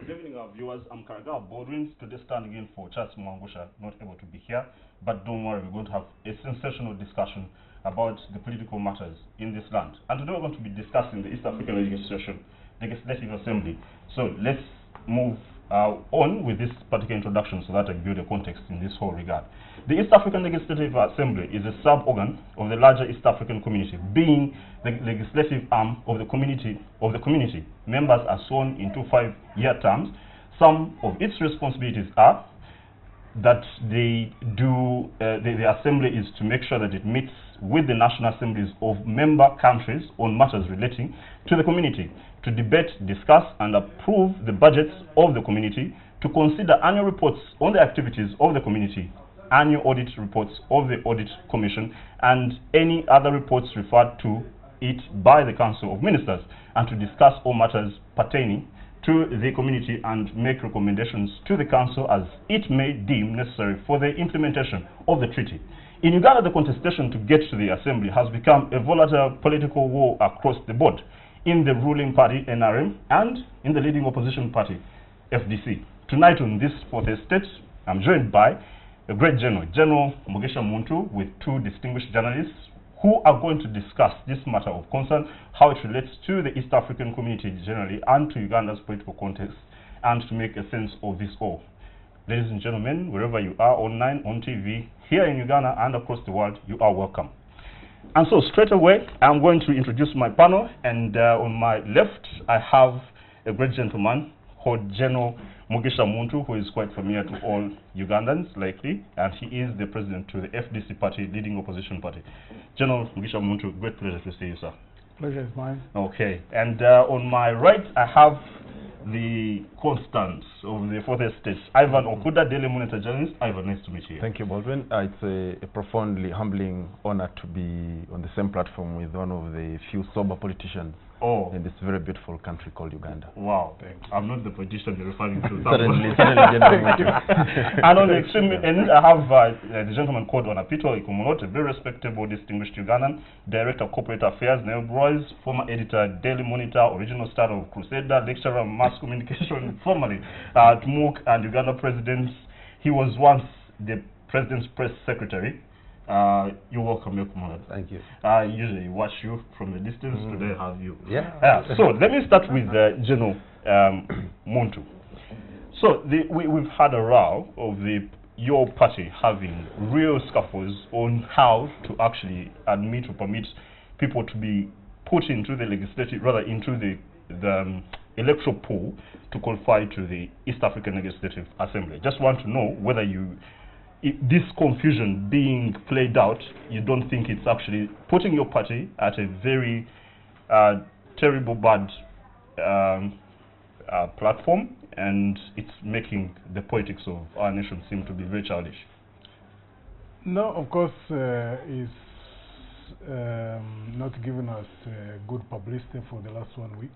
Good evening, our viewers. I'm Karaga Baldwin, today standing in for Charles Mwangusha, not able to be here. But don't worry, we're going to have a sensational discussion about the political matters in this land. And today we're going to be discussing the East African Legislative Assembly. So let's move on with this particular introduction so that I build a context in this whole regard. The East African Legislative Assembly is a sub-organ of the larger East African community, being the legislative arm of the community. Members are sworn into 5-year terms. Some of its responsibilities are that the assembly is to make sure that it meets with the national assemblies of member countries on matters relating to the community, to debate, discuss, and approve the budgets of the community, to consider annual reports on the activities of the community, annual audit reports of the Audit Commission, and any other reports referred to it by the Council of Ministers, and to discuss all matters pertaining to the community and make recommendations to the Council as it may deem necessary for the implementation of the treaty. In Uganda, the contestation to get to the Assembly has become a volatile political war across the board in the ruling party, NRM, and in the leading opposition party, FDC. Tonight on this fourth estate, I'm joined by a great General Mugisha Muntu, with two distinguished journalists who are going to discuss this matter of concern, how it relates to the East African community generally and to Uganda's political context, and to make a sense of this all. Ladies and gentlemen, wherever you are, online, on TV, here in Uganda and across the world, you are welcome. And so straight away, I'm going to introduce my panel, and on my left, I have a great gentleman called General Mugisha Muntu, who is quite familiar to all Ugandans, likely, and he is the president to the FDC party, leading opposition party. General Mugisha Muntu, great pleasure to see you, sir. Pleasure is mine. Okay, and on my right, I have the constant of the fourth estate, Ivan Okuda, Daily Monitor journalist. Ivan, nice to meet you. Thank you, Baldwin. It's a profoundly humbling honor to be on the same platform with one of the few sober politicians in this very beautiful country called Uganda. Wow. Thanks. I'm not the politician you're referring to. certainly. And on the extreme end, I have the gentleman called Onapito Ikumonot, a very respectable, distinguished Ugandan, Director of Corporate Affairs, Neil Royce, former editor, Daily Monitor, original star of Crusader, lecturer of mass communication, formerly at MOOC and Uganda president. He was once the president's press secretary. You're welcome, Yokumonot. Thank you. I usually watch you from a distance. Today I have you. Yeah. So let me start with General Muntu. So we've had a row of your party having real scuffles on how to actually admit or permit people to be put into the legislative, rather into the electoral pool to qualify to the East African Legislative Assembly. Just want to know whether this confusion being played out, you don't think it's actually putting your party at a very terrible, bad platform, and it's making the politics of our nation seem to be very childish? No, of course, it's not given us good publicity for the last 1 week.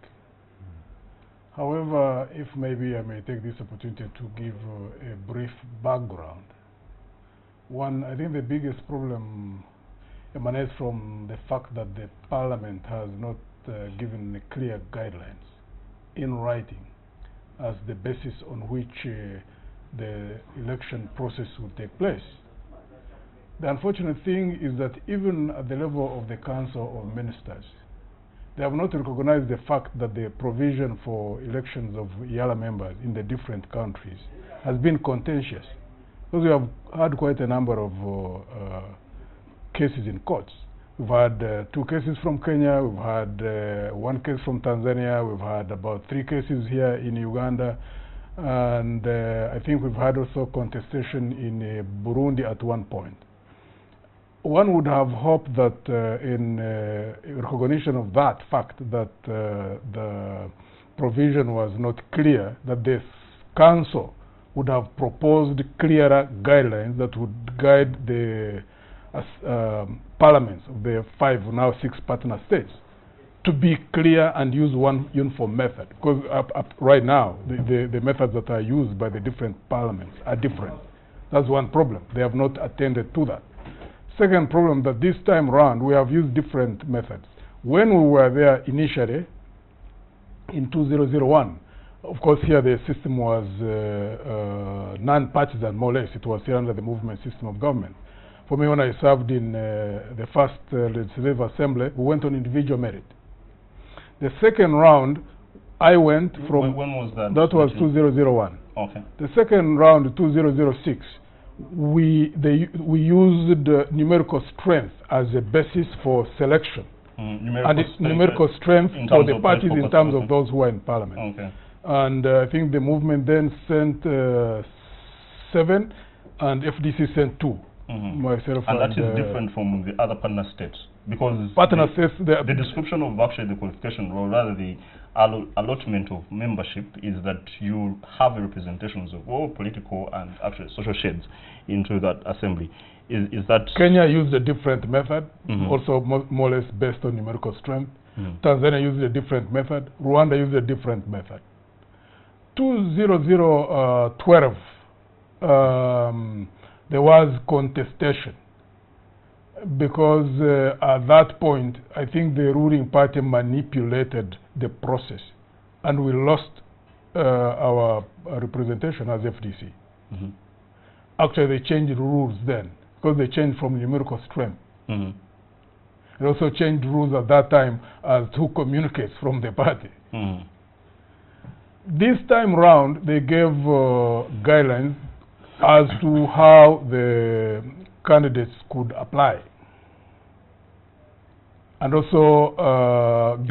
However, if maybe I may take this opportunity to give a brief background. One, I think the biggest problem emanates from the fact that the Parliament has not given clear guidelines in writing as the basis on which the election process will take place. The unfortunate thing is that even at the level of the Council of Ministers, they have not recognized the fact that the provision for elections of EALA members in the different countries has been contentious. Because we have had quite a number of cases in courts. We've had 2 cases from Kenya, we've had 1 case from Tanzania, we've had about 3 cases here in Uganda, and I think we've had also contestation in Burundi at one point. One would have hoped that in recognition of that fact that the provision was not clear, that the Council would have proposed clearer guidelines that would guide the parliaments of the 5, now 6 partner states to be clear and use one uniform method. Because right now, the methods that are used by the different parliaments are different. That's one problem. They have not attended to that. Second problem, that this time around, we have used different methods. When we were there initially, in 2001, Of course, here the system was non-partisan, more or less. It was here under the movement system of government. For me, when I served in the first Legislative Assembly, we went on individual merit. The second round, I went from... When was that? That was 2001. Okay. The second round, 2006, we used numerical strength as a basis for selection. Numerical strength for the parties in terms of those who are in parliament. Okay. And I think the movement then sent 7 and FDC sent 2. Myself and that is different from the other partner states, because partner states, the description of actually the qualification, or rather the allotment of membership, is that you have representations of all political and actually social shades into that assembly. Is that... Kenya used a different method, also more or less based on numerical strength. Tanzania used a different method. Rwanda used a different method. 2012, there was contestation because at that point, I think the ruling party manipulated the process and we lost our representation as FDC. Actually, they changed the rules then because they changed from numerical strength. They also changed rules at that time as who communicates from the party. This time round, they gave guidelines as to how the candidates could apply. And also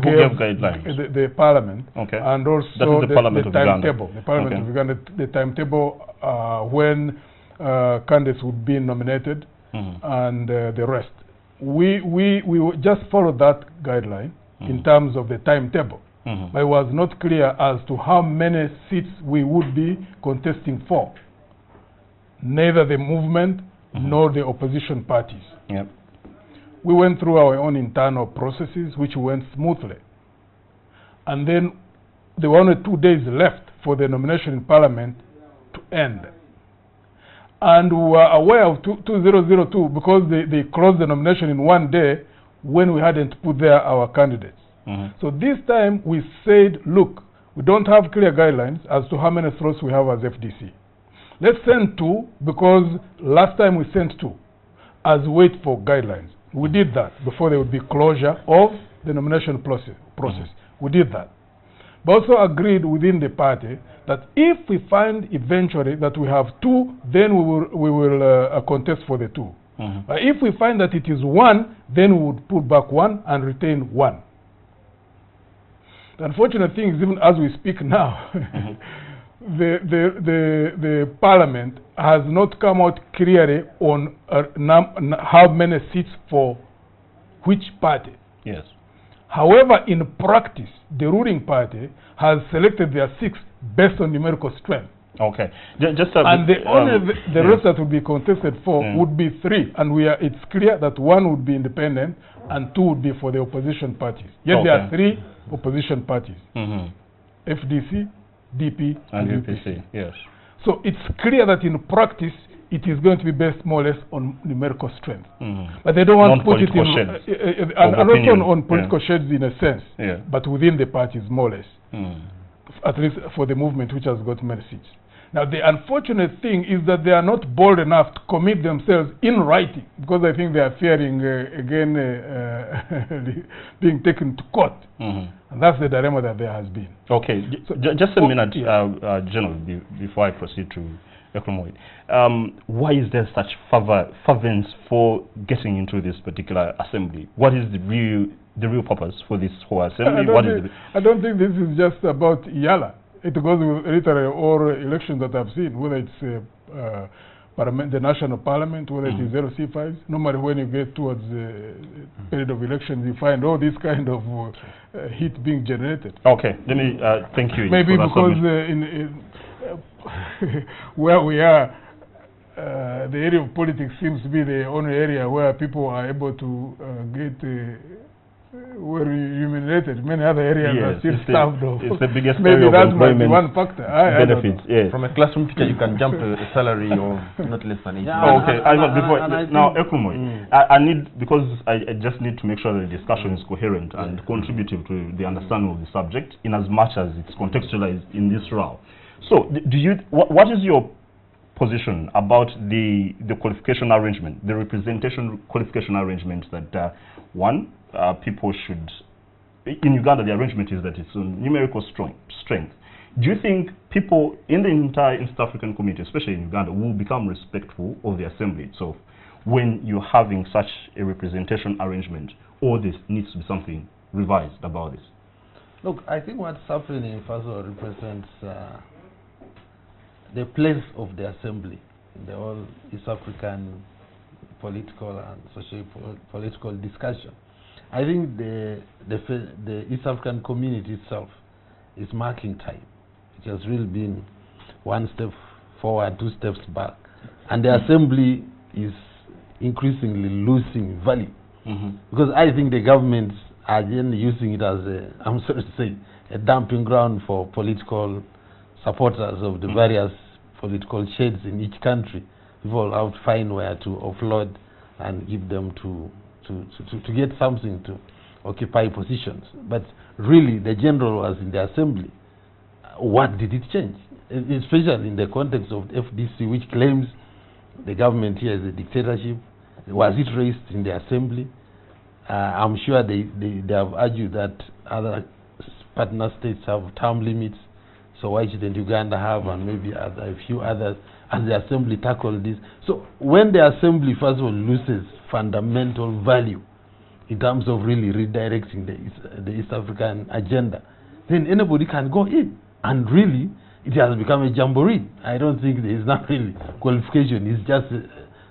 gave guidelines? The parliament. Okay. And also the parliament of timetable. Uganda. The parliament of Uganda, the timetable when candidates would be nominated and the rest. We just followed that guideline in terms of the timetable. But it was not clear as to how many seats we would be contesting for. Neither the movement nor the opposition parties. Yep. We went through our own internal processes, which went smoothly. And then there were only 2 days left for the nomination in Parliament to end. And we were aware of 2002 because they closed the nomination in 1 day when we hadn't put there our candidates. So this time we said, look, we don't have clear guidelines as to how many slots we have as FDC. Let's send 2 because last time we sent 2 as wait for guidelines. We did that before there would be closure of the nomination process. We did that. But also agreed within the party that if we find eventually that we have 2, then we will contest for the 2. But if we find that it is 1, then we would put back 1 and retain 1. The unfortunate thing is, even as we speak now, the parliament has not come out clearly on how many seats for which party. Yes. However, in practice, the ruling party has selected their 6 based on numerical strength. Okay. And the rest that would be contested for would be 3. And it's clear that 1 would be independent and 2 would be for the opposition parties. Yet there are 3 opposition parties. FDC, DP, and UPC. Yes. So it's clear that in practice, it is going to be based more or less on numerical strength. But they don't want to put it in... and also on political shades in a sense, but within the parties more or less. At least for the movement which has got many seats. Now the unfortunate thing is that they are not bold enough to commit themselves in writing, because I think they are fearing again being taken to court. And that's the dilemma that there has been. Okay, so just a minute, General, before I proceed to Ekromoid. Why is there such fervence for getting into this particular assembly? What is the real purpose for this whole assembly? I don't think this is just about EALA. It goes with literally all elections that I've seen, whether it's the national parliament, whether it is LC5s. Normally when you get towards the period of elections, you find all this kind of heat being generated. Okay, let me thank you. Maybe because where we are, the area of politics seems to be the only area where people are able to get were remunerated. Many other areas are still starved off. It's the biggest Maybe area of that might be employment one factor. benefits. Yes. From a classroom teacher, you can jump a salary of not less than 80. Oh, okay. Ivan, before now, Ekumoy, I need, because I just need to make sure that the discussion is coherent and contributive to the understanding of the subject, in as much as it's contextualized in this round. So, do you? What is your position about the qualification arrangement, the representation qualification arrangement that people should, in Uganda the arrangement is that it's on numerical strength. Do you think people in the entire East African community, especially in Uganda, will become respectful of the assembly itself when you're having such a representation arrangement, or this needs to be something revised about this? Look, I think what's happening first of all represents the place of the assembly in the whole East African political and socio-political discussion. I think the East African community itself is marking time. It has really been one step forward, two steps back. And the assembly is increasingly losing value. Because I think the governments are generally using it as I'm sorry to say, a dumping ground for political supporters of the various political shades in each country. People have to find where to offload and give them to get something to occupy positions. But really, the general was in the assembly. What did it change? Especially in the context of FDC, which claims the government here is a dictatorship. Was it raised in the assembly? I'm sure they have argued that other partner states have term limits, so why shouldn't Uganda have, and maybe a few others, and the assembly tackled this. So when the assembly first of all loses fundamental value in terms of really redirecting the East African agenda, then anybody can go in, and really it has become a jamboree. I don't think there is not really qualification, it's just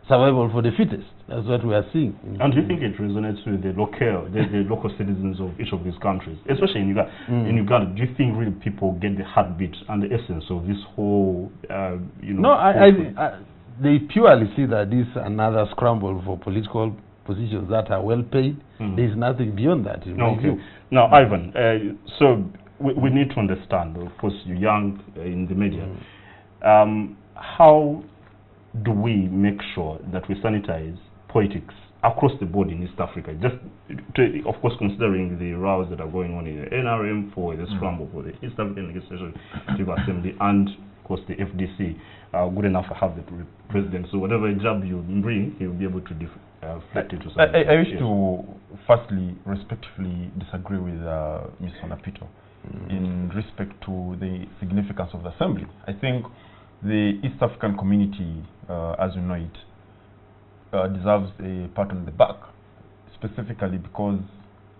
survival for the fittest. That's what we are seeing. And do you think it resonates with the local citizens of each of these countries, especially in Uganda? In Uganda, do you think really people get the heartbeat and the essence of this whole, No, they purely see that this is another scramble for political positions that are well paid. There is nothing beyond that, in my view. Now, Ivan, so we need to understand, of course, you're young in the media, how do we make sure that we sanitize politics across the board in East Africa, just to, of course, considering the rows that are going on in the NRM for the scramble for the East African Legislative Assembly, and of course the FDC, good enough to have the president, so whatever job you bring, he will be able to reflect it to some extent. I wish to firstly respectfully disagree with Ms. Onapito in respect to the significance of the assembly. I think the East African community, as you know it, deserves a pat on the back, specifically because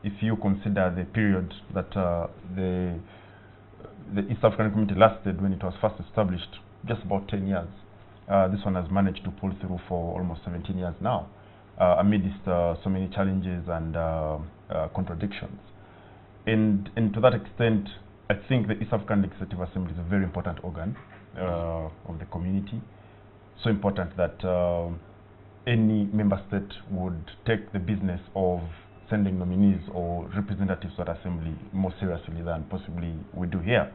if you consider the period that the East African community lasted when it was first established, just about 10 years. This one has managed to pull through for almost 17 years now, amidst so many challenges and contradictions. And to that extent, I think the East African Legislative Assembly is a very important organ of the community. So important that any member state would take the business of sending nominees or representatives to that assembly more seriously than possibly we do here.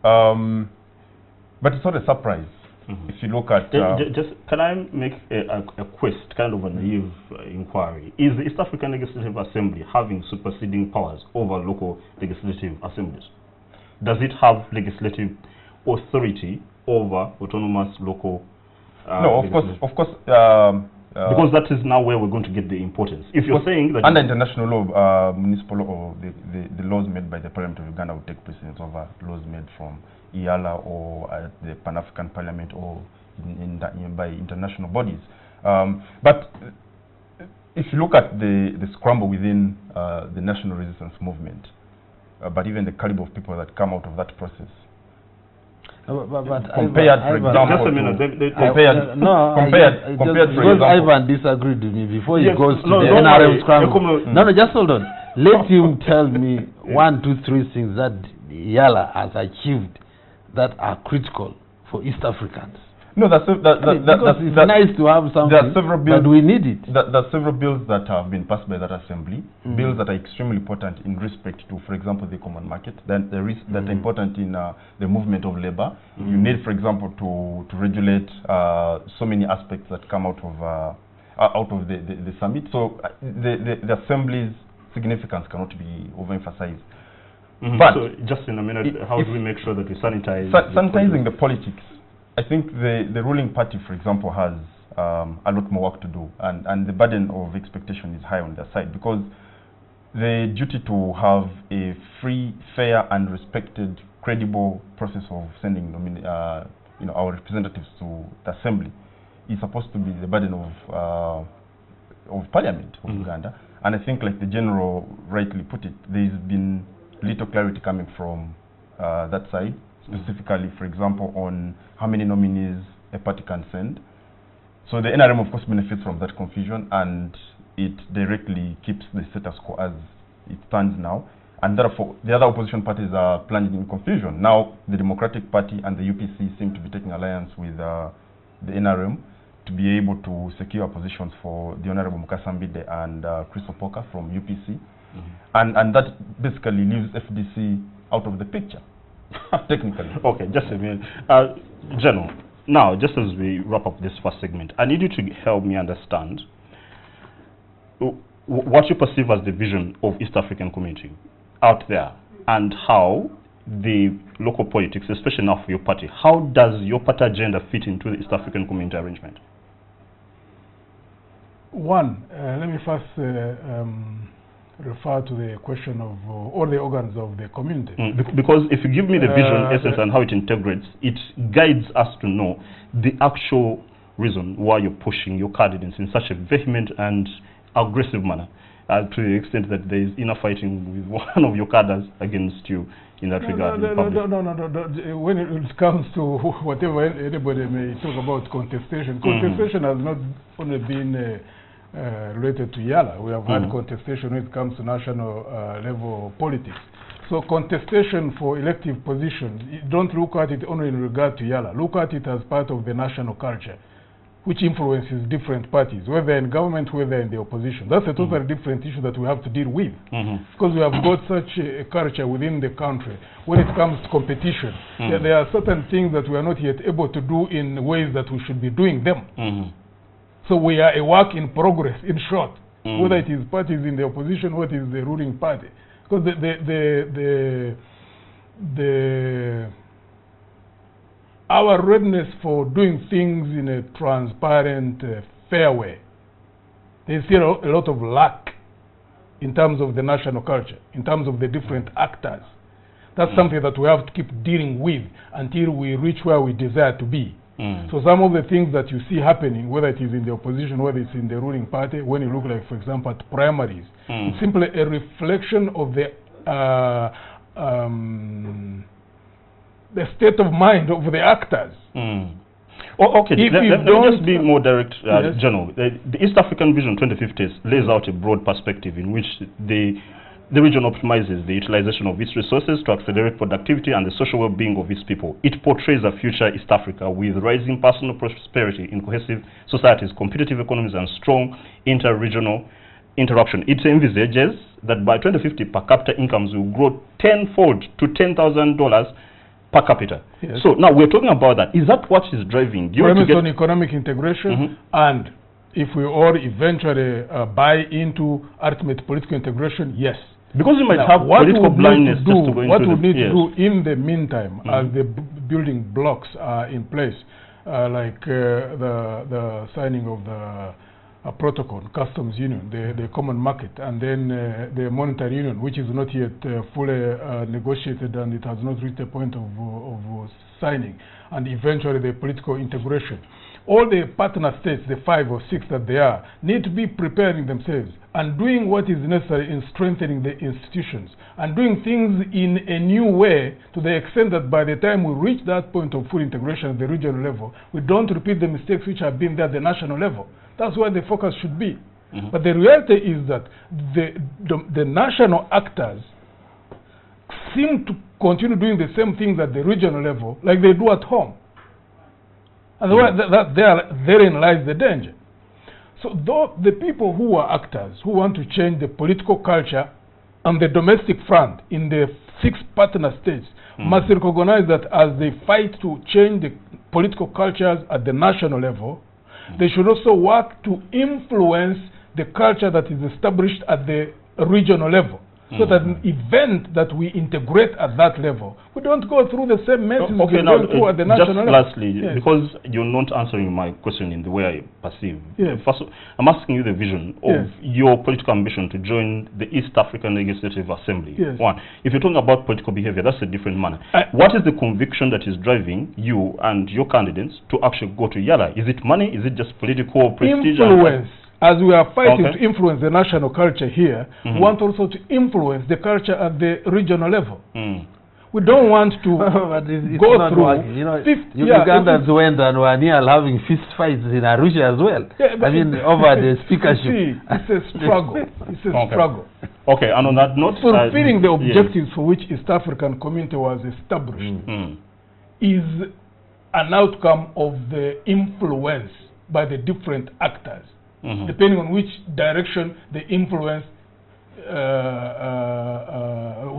But it's not a surprise. If you look at... just can I make a quest, kind of a naive inquiry? Is the East African Legislative Assembly having superseding powers over local legislative assemblies? Does it have legislative authority over autonomous local no, of course. Because that is now where we're going to get the importance. If you're saying that under international law, municipal law, or the laws made by the Parliament of Uganda will take precedence over laws made from EALA or the Pan-African Parliament or by international bodies. But if you look at the scramble within the national resistance movement, but even the caliber of people that come out of that process, compared, for example, because Ivan disagreed with me before he goes to the NRM scramble. No, just hold on. Let him tell me 1, 2, 3 things that EALA has achieved that are critical for East Africans. No, that's because it's nice to have something, there are several bills, but we need it. There are several bills that have been passed by that assembly, bills that are extremely important in respect to, for example, the common market, that are important in the movement of labor. You need, for example, to regulate so many aspects that come out of the summit. So the assembly's significance cannot be overemphasized. But so just in a minute, how do we make sure that we sanitize? Sanitizing the politics. I think the ruling party, for example, has a lot more work to do, and the burden of expectation is high on their side, because the duty to have a free, fair, and respected, credible process of sending our representatives to the assembly is supposed to be the burden of Parliament of Uganda. And I think, like the General rightly put it, there's been little clarity coming from that side, specifically, for example, on how many nominees a party can send. So the NRM, of course, benefits from that confusion, and it directly keeps the status quo as it stands now. And therefore, the other opposition parties are plunged in confusion. Now, the Democratic Party and the UPC seem to be taking alliance with the NRM to be able to secure positions for the Honorable Mukasambide and Chris Opoka from UPC. And that basically leaves FDC out of the picture, technically. Okay, just a minute. General, now, just as we wrap up this first segment, I need you to help me understand what you perceive as the vision of East African community out there, and how the local politics, especially now for your party, how does your party agenda fit into the East African community arrangement? One, let me first refer to the question of all the organs of the community. Because if you give me the vision, essence, and how it integrates, it guides us to know the actual reason why you're pushing your candidates in such a vehement and aggressive manner, to the extent that there is inner fighting with one of your cadres against you in that regard. No. When it comes to whatever anybody may talk about contestation, contestation has not only been related to EALA. We have had contestation when it comes to national level politics. So contestation for elective positions, don't look at it only in regard to EALA. Look at it as part of the national culture, which influences different parties, whether in government, whether in the opposition. That's a totally different issue that we have to deal with. Because we have got such a culture within the country. When it comes to competition, there are certain things that we are not yet able to do in ways that we should be doing them. So we are a work in progress, in short, whether it is parties in the opposition or it is the ruling party. Because our readiness for doing things in a transparent, fair way, there's still a lot of lack in terms of the national culture, in terms of the different actors. That's something that we have to keep dealing with until we reach where we desire to be. So some of the things that you see happening, whether it is in the opposition, whether it's in the ruling party, when you look, like, for example, at primaries, it's simply a reflection of the state of mind of the actors. Okay, let me just be more direct, General. The East African Vision 2050 lays out a broad perspective in which the region optimizes the utilization of its resources to accelerate productivity and the social well-being of its people. It portrays a future East Africa with rising personal prosperity in cohesive societies, competitive economies, and strong inter-regional interaction. It envisages that by 2050, per capita incomes will grow tenfold to $10,000 per capita. Yes. So now we're talking about that. Is that what is driving you to get on economic integration? And if we all eventually buy into ultimate political integration, yes. Because you might have political blindness just to go into what we need to do in the meantime, as the building blocks are in place, like the signing of the protocol, customs union, the common market, and then the monetary union, which is not yet fully negotiated, and it has not reached a point of signing, and eventually the political integration. All the partner states, the 5 or 6 that they are, need to be preparing themselves and doing what is necessary in strengthening the institutions and doing things in a new way, to the extent that by the time we reach that point of full integration at the regional level, we don't repeat the mistakes which have been there at the national level. That's where the focus should be. But the reality is that the national actors seem to continue doing the same things at the regional level like they do at home. And therein lies the danger. So the people who are actors, who want to change the political culture on the domestic front in the 6 partner states, must recognize that as they fight to change the political cultures at the national level, they should also work to influence the culture that is established at the regional level. So that an event that we integrate at that level, we don't go through the same methods okay, we're now, going through at the national level. Lastly, Yes. because you're not answering my question in the way I perceive. Yes. First, I'm asking you the vision of Yes. your political ambition to join the East African Legislative Assembly. Yes. One, if you're talking about political behavior, that's a different manner. What is the conviction that is driving you and your candidates to actually go to EALA? Is it money? Is it just political prestige? Influence. As we are fighting Okay. to influence the national culture here, we want also to influence the culture at the regional level. We don't want to But it's go not through working. You know, 50 Ugandans went and were near having fist fights in Arusha as well. Yeah, I mean, over the speakership. See, it's a struggle. It's a Okay. struggle. Okay, and on that note, Fulfilling the yes. objectives for which East African community was established is an outcome of the influence by the different actors, depending on which direction the influence,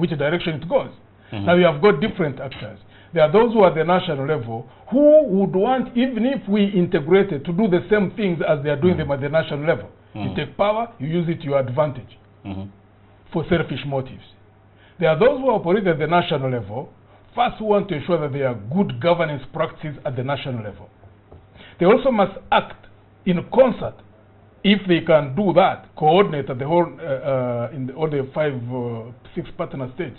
which direction it goes. Now you have got different actors. There are those who are at the national level who would want, even if we integrated, to do the same things as they are doing them at the national level. You take power, you use it to your advantage for selfish motives. There are those who operate at the national level, first who want to ensure that there are good governance practices at the national level. They also must act in concert. If they can do that, coordinate at the whole, in all the 5, 6 partner states,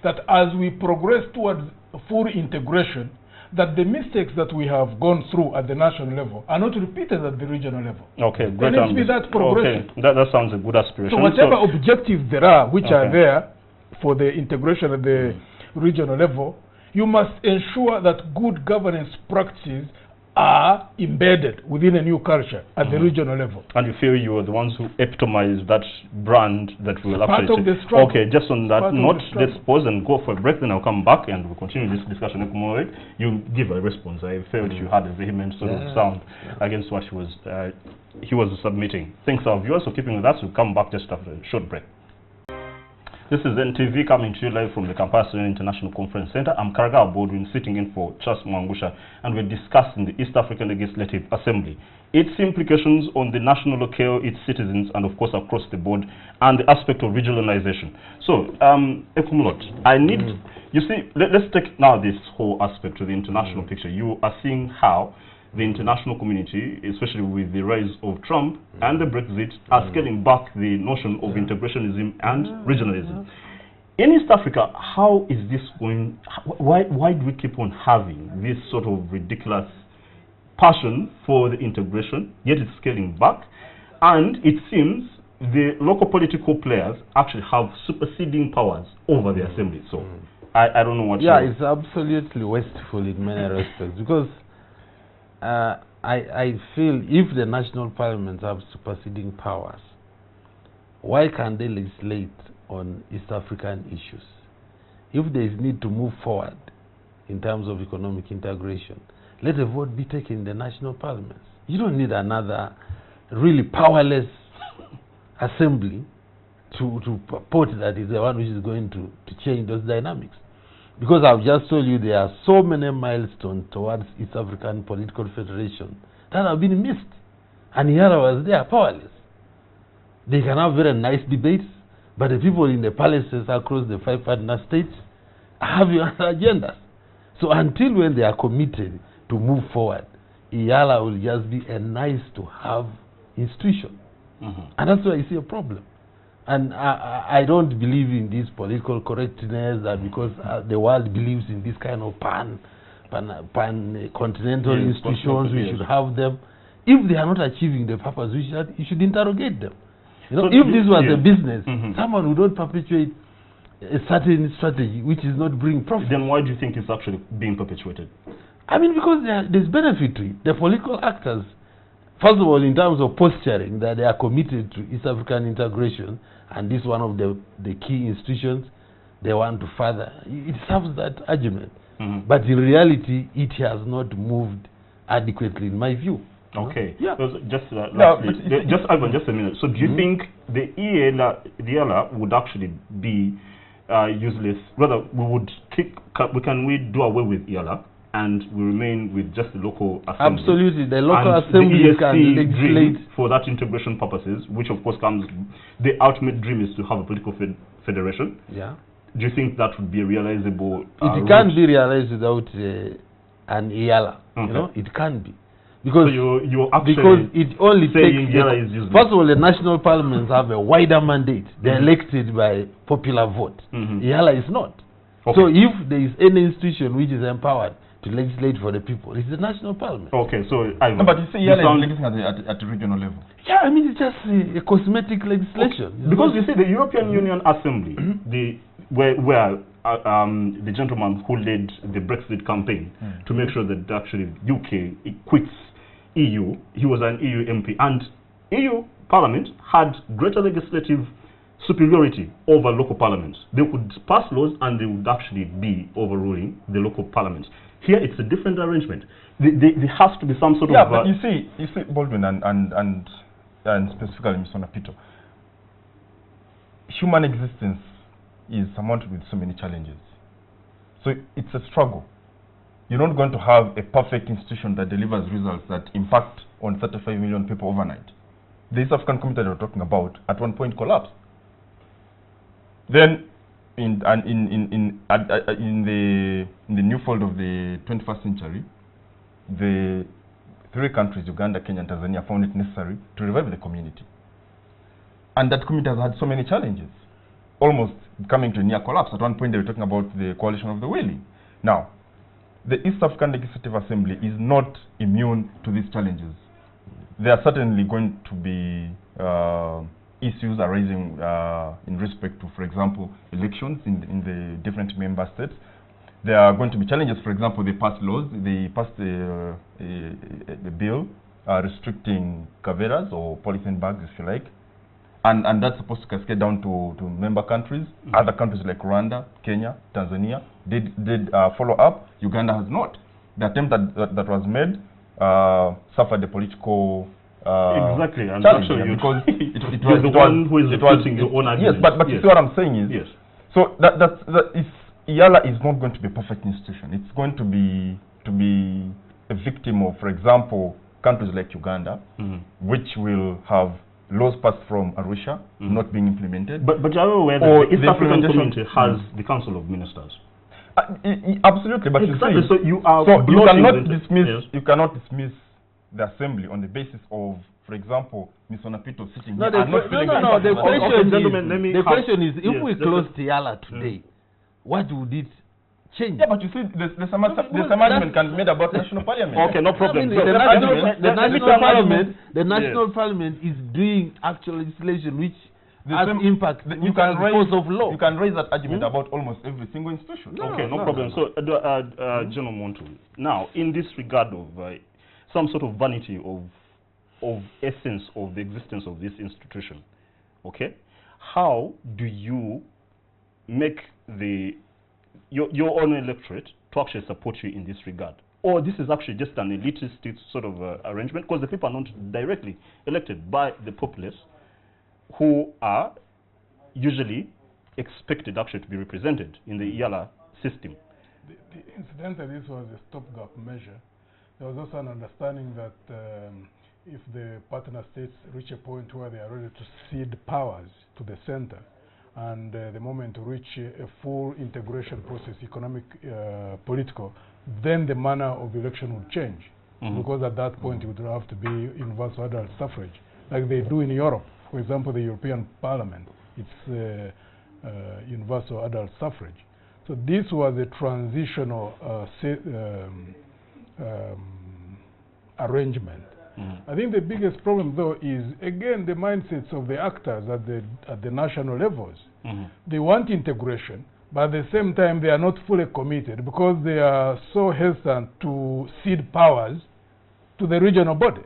that as we progress towards full integration, that the mistakes that we have gone through at the national level are not repeated at the regional level. Okay, great. There needs to be that progression. Okay, that sounds a good aspiration. So whatever objectives there are, which are Okay. there for the integration at the regional level, you must ensure that good governance practices are embedded within a new culture at the regional level. And you feel you are the ones who epitomize that brand that will Part actually of the struggle. Okay, just on that Part of note, the struggle. let's pause and go for a break, then I'll come back and we'll continue this discussion. Ekumowe, you give a response. I felt you had a vehement sort of sound against what he was submitting. Thanks our viewers for keeping with us. We'll come back just after a short break. This is NTV coming to you live from the Kampala International Conference Center. I'm Karaga Baldwin, sitting in for Charles Mwangusha, and we're discussing the East African Legislative Assembly, its implications on the national locale, its citizens, and of course across the board, and the aspect of regionalization. So, Ekumulot, I need, you see, let's take now this whole aspect to the international picture. You are seeing how the international community, especially with the rise of Trump and the Brexit, are scaling back the notion of integrationism and regionalism. In East Africa, how is this going? Why do we keep on having this sort of ridiculous passion for the integration, yet it's scaling back? And it seems the local political players actually have superseding powers over the assembly. So I don't know what. Yeah, it's absolutely wasteful in many respects, because I feel if the national parliaments have superseding powers, why can't they legislate on East African issues? If there is need to move forward in terms of economic integration, let a vote be taken in the national parliaments. You don't need another really powerless assembly to purport that is the one which is going to change those dynamics. Because I've just told you there are so many milestones towards East African Political Federation that have been missed. And EALA was there, powerless. They can have very nice debates, but the people in the palaces across the 5 partner states have other agendas. So until when they are committed to move forward, EALA will just be a nice to have institution. And that's why I see a problem. And I don't believe in this political correctness that because the world believes in this kind of pan-continental institutions, we should have them. If they are not achieving the purpose, you should interrogate them. You know, so if this was a business, someone would not perpetuate a certain strategy which is not bringing profit. Then why do you think it's actually being perpetuated? I mean, because there's benefit to it. The political actors, first of all, in terms of posturing, that they are committed to East African integration, and this is one of the key institutions they want to further. It serves that argument. But in reality, it has not moved adequately, in my view. Okay. Yeah. Just No, lastly, but just Ivan, just a minute. So, do you think the EALA would actually be useless? Rather, we do away with EALA and we remain with just the local assembly? Absolutely, the local and assembly the ESC can legislate dream for that integration purposes, which of course comes. The ultimate dream is to have a political federation. Yeah. Do you think that would be a realizable? It can't be realized without an EALA. Okay. You know, it can't be. Because, so you're actually because it only saying takes EALA is useless. first of all, the national parliaments have a wider mandate. They're elected by popular vote. EALA is not. Okay. So if there is any institution which is empowered to legislate for the people, it's the national parliament. Okay, so Ivan, No, but you see, EALA is legislating at the regional level. Yeah, I mean, it's just a cosmetic legislation. Okay. Because you see, the European Union Assembly, where the gentleman who led the Brexit campaign to make sure that actually UK quits EU, he was an EU MP, and EU Parliament had greater legislative superiority over local parliaments. They could pass laws and they would actually be overruling the local parliaments. Here it's a different arrangement. There has to be some sort of... Yeah, but you see Baldwin and specifically Mr. Napito, human existence is surmounted with so many challenges. So it's a struggle. You're not going to have a perfect institution that delivers results that impact on 35 million people overnight. The East African Community that we're talking about at one point collapsed. Then, in the new fold of the 21st century, the three countries, Uganda, Kenya, and Tanzania, found it necessary to revive the community. And that community has had so many challenges, almost coming to a near collapse. At one point, they were talking about the coalition of the willing. Now, the East African Legislative Assembly is not immune to these challenges. There are certainly going to be issues arising in respect to, for example, elections in the different member states. There are going to be challenges. For example, they passed laws. They passed a bill restricting caveras or polythene bags, if you like, and that's supposed to cascade down to member countries. Other countries like Rwanda, Kenya, Tanzania did follow up. Uganda has not. The attempt that was made suffered the political exactly, and challenge, actually because it was the one who is putting the your own yes, argument. but you see what I'm saying is, yes. So that is EALA is not going to be a perfect institution. It's going to be a victim of, for example, countries like Uganda, which will have laws passed from Arusha not being implemented. But you're aware that the East African Community has the Council of Ministers. Absolutely, but exactly. You see, so you are you cannot dismiss the assembly on the basis of, for example, Ms. Onapito sitting here. The question is, if we close EALA today, what would it change? Yeah, but you see, there's some argument can be made about national parliament. Okay, no problem. The national parliament is doing actual legislation which has impact. You can raise that argument about almost every single institution. No problem. So, General Montu, now in this regard of some sort of vanity of essence of the existence of this institution, okay, how do you make your own electorate to actually support you in this regard? Or this is actually just an elitist sort of arrangement, because the people are not directly elected by the populace, who are usually expected actually to be represented in the EALA system. Incidentally, this was a stopgap measure. There was also an understanding that if the partner states reach a point where they are ready to cede powers to the center, and the moment to reach a full integration process, economic, political, then the manner of election would change. Because at that point it would have to be universal adult suffrage, like they do in Europe. For example, the European Parliament, it's universal adult suffrage. So this was a transitional arrangement. I think the biggest problem, though, is again the mindsets of the actors at the national levels. They want integration, but at the same time they are not fully committed because they are so hesitant to cede powers to the regional body.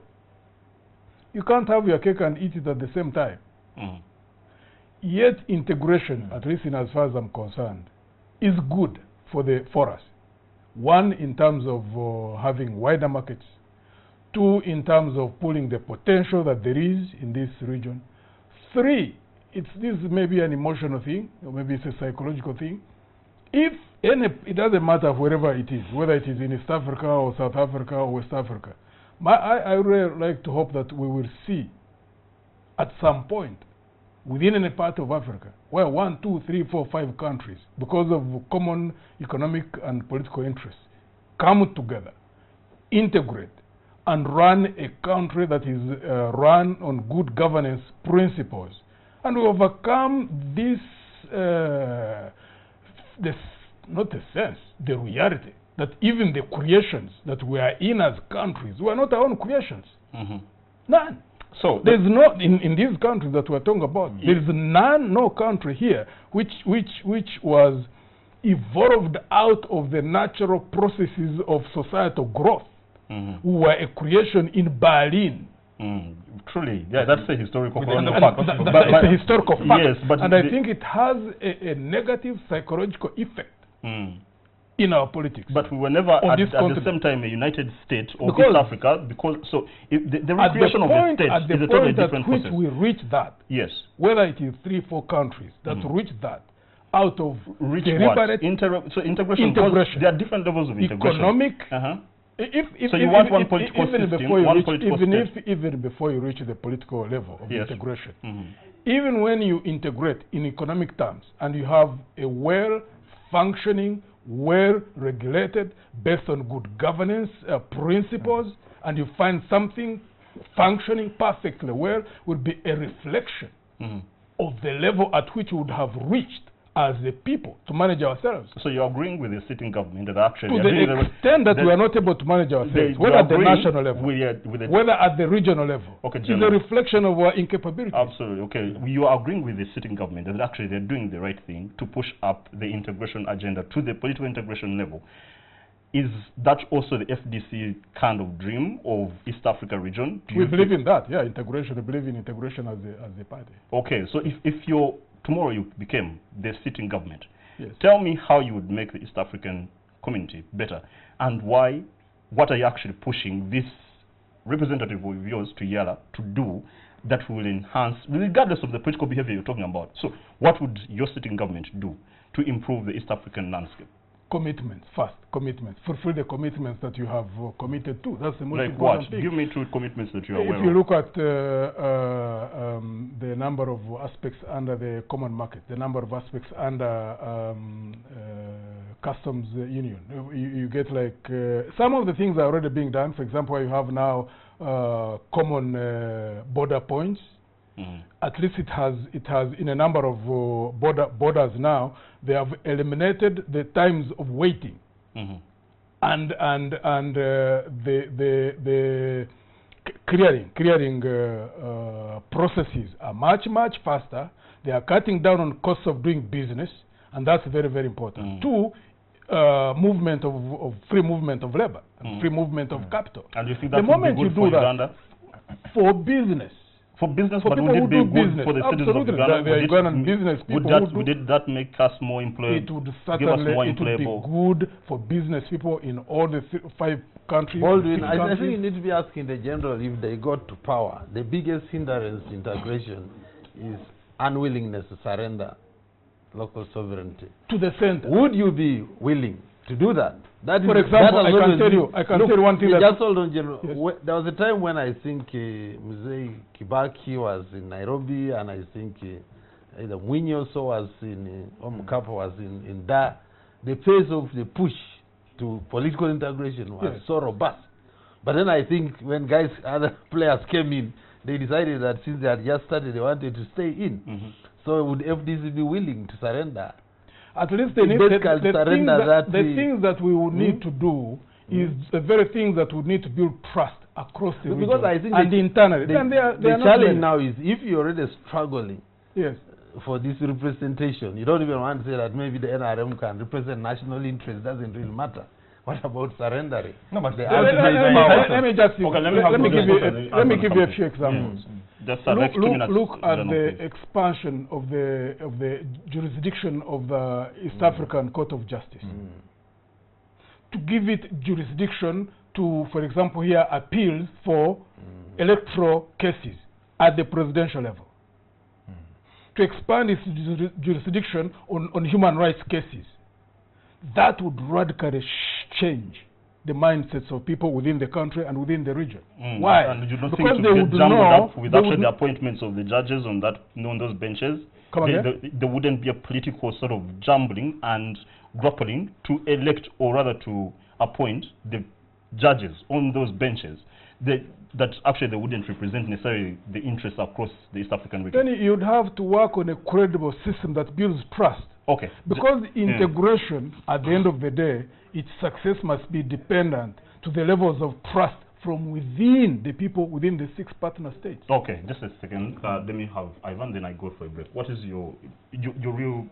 You can't have your cake and eat it at the same time. Yet integration, at least in as far as I'm concerned, is good for us. One, in terms of having wider markets, 2, in terms of pulling the potential that there is in this region. 3, this may be an emotional thing, or maybe it's a psychological thing. If it doesn't matter wherever it is, whether it is in East Africa or South Africa or West Africa, I really like to hope that we will see at some point within any part of Africa where 1, 2, 3, 4, 5 countries, because of common economic and political interests, come together, integrate, and run a country that is run on good governance principles, and we overcome this, the reality that even the creations that we are in as countries were not our own creations. None. So there's no in these countries that we're talking about. There's no country here which was evolved out of the natural processes of societal growth. We were a creation in Berlin. Truly, yeah, that's a historical fact. It's a historical fact. Yes, but and I think it has a negative psychological effect in our politics. But we were never at the same time a United States or East Africa, because the recreation of a state is a totally different process. At the point at which we reach that, yes, whether it is 3, 4 countries that reach that, out of deliberate integration. There are different levels of integration. Economic. So you want one political system, even before you reach the political level of integration, even when you integrate in economic terms and you have a well-functioning, well-regulated, based on good governance principles, and you find something functioning perfectly well, would be a reflection of the level at which we would have reached as a people to manage ourselves. So you're agreeing with the sitting government that actually... To the extent that we are not able to manage ourselves, whether at the national level, whether at the regional level, it's a reflection of our incapability. Absolutely, okay. You are agreeing with the sitting government that actually they're doing the right thing to push up the integration agenda to the political integration level. Is that also the FDC kind of dream of East Africa region? We believe in that, yeah, integration. We believe in integration as a party. Okay, so if you're tomorrow you became the sitting government, yes, tell me how you would make the East African community better, and why. What are you actually pushing this representative of yours to EALA to do that will enhance, regardless of the political behavior you're talking about? So what would your sitting government do to improve the East African landscape? Commitments, first, commitments. Fulfill the commitments that you have committed to. That's the most important what? thing. Give me 2 commitments that you are aware of. If you look at the number of aspects under the common market, the number of aspects under customs union, you get like some of the things are already being done. For example, you have now common border points. At least it has in a number of borders now, they have eliminated the times of waiting, and the clearing processes are much faster. They are cutting down on costs of doing business, and that's very, very important. 2, movement of free movement of labor, free movement of capital. And you think that the moment would be good you do for Uganda? For business. For business, for but people would it be good business. for the citizens of Absolutely. Uganda? Would that make us more employable? It would certainly be good for business people in all the 5 countries. Baldwin, I think you need to be asking the general if they got to power. The biggest hindrance to integration is unwillingness to surrender local sovereignty to the center. Would you be willing to do that? For example, I can tell you one thing. Just hold on, General. Yes. There was a time when I think Mzee Kibaki was in Nairobi, and I think either Mwinyi also was in, Mkapa was in Dar. The pace of the push to political integration was so robust. But then I think when other players came in, they decided that since they had just started, they wanted to stay in. So would FDC be willing to surrender? At least they need the things that we would need to do is the very things that would need to build trust across the region. Because I think and internally. The challenge now is if you're already struggling yes, for this representation, you don't even want to say that maybe the NRM can represent national interest. Doesn't really matter. What about surrendering? No, but let me give you a few examples. Look at the expansion of the jurisdiction of the East African Court of Justice. To give it jurisdiction to, for example, hear appeals for electoral cases at the presidential level, to expand its jurisdiction on human rights cases. That would radically change the mindsets of people within the country and within the region. Why? And you don't because think they to would get jumbled know up with actually the appointments of the judges on that on those benches? There wouldn't be a political sort of jumbling and grappling to elect, or rather to appoint the judges on those benches. That actually they wouldn't represent necessarily the interests across the East African region. Then you'd have to work on a credible system that builds trust. Okay. Because integration, at the end of the day, its success must be dependent to the levels of trust from within the people within the 6 partner states. Okay, just a second. Let me have Ivan, then I go for a break. What is your real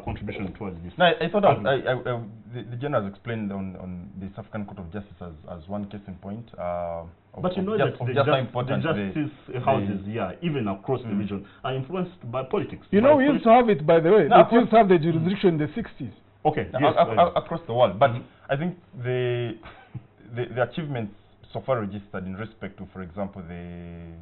contribution towards this? No, I thought the general has explained on the South African Court of Justice as one case in point. But you know that the justice houses, even across the region, are influenced by politics. You know, we used to have it, by the way. No, it used to have the jurisdiction in the 60s. Okay, yes, across the world. But I think the achievements so far registered in respect to, for example, the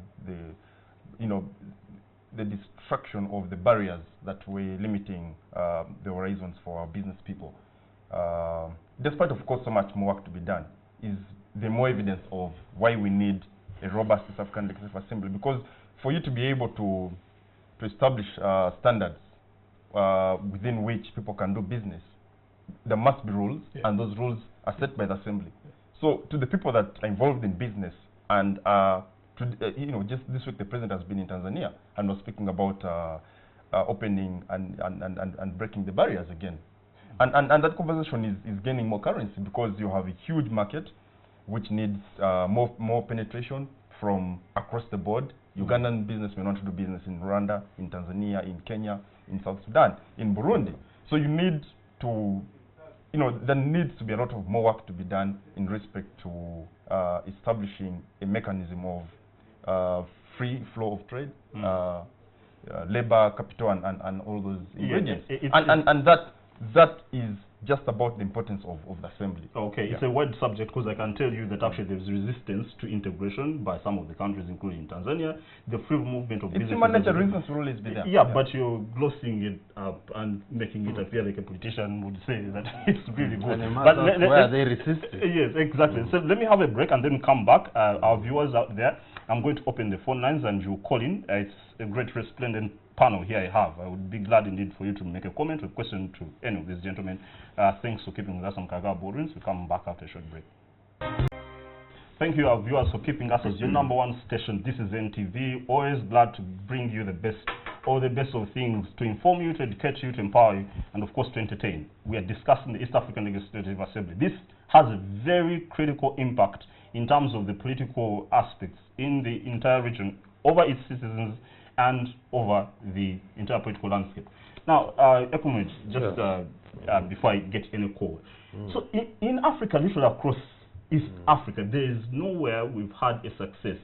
destruction of the barriers that were limiting the horizons for our business people, despite of course so much more work to be done, is the more evidence of why we need a robust South African Legislative Assembly. Because for you to be able to establish standards within which people can do business, there must be rules, and those rules are set by the Assembly. So to the people that are involved in business, and just this week the president has been in Tanzania and was speaking about opening and breaking the barriers again. And that conversation is gaining more currency because you have a huge market which needs more penetration from across the board. Ugandan businessmen want to do business in Rwanda, in Tanzania, in Kenya, in South Sudan, in Burundi. So you need to, there needs to be a lot of more work to be done in respect to establishing a mechanism of free flow of trade, labor, capital, and all those ingredients. And that is just about the importance of the assembly. Okay, it's a wide subject because I can tell you that actually there's resistance to integration by some of the countries, including Tanzania. The free movement of business. It's human nature, reasons will always be there. Yeah, but you're glossing it up and making it appear like a politician would say that it's really good. But where they resist. Yes, exactly. So let me have a break and then come back. Our viewers out there, I'm going to open the phone lines and you call in. It's a great, resplendent panel here I have. I would be glad indeed for you to make a comment or question to any of these gentlemen. Thanks for keeping with us on Kaga Boardrooms. We'll come back after a short break. Thank you, our viewers, for keeping us as your #1 station. This is NTV. Always glad to bring you the best, all the best of things, to inform you, to educate you, to empower you, and of course to entertain. We are discussing the East African Legislative Assembly. This has a very critical impact in terms of the political aspects in the entire region, over its citizens and over the entire political landscape. Now, Ekumid, just before I get any call. So in Africa, literally across East Africa, there is nowhere we've had a success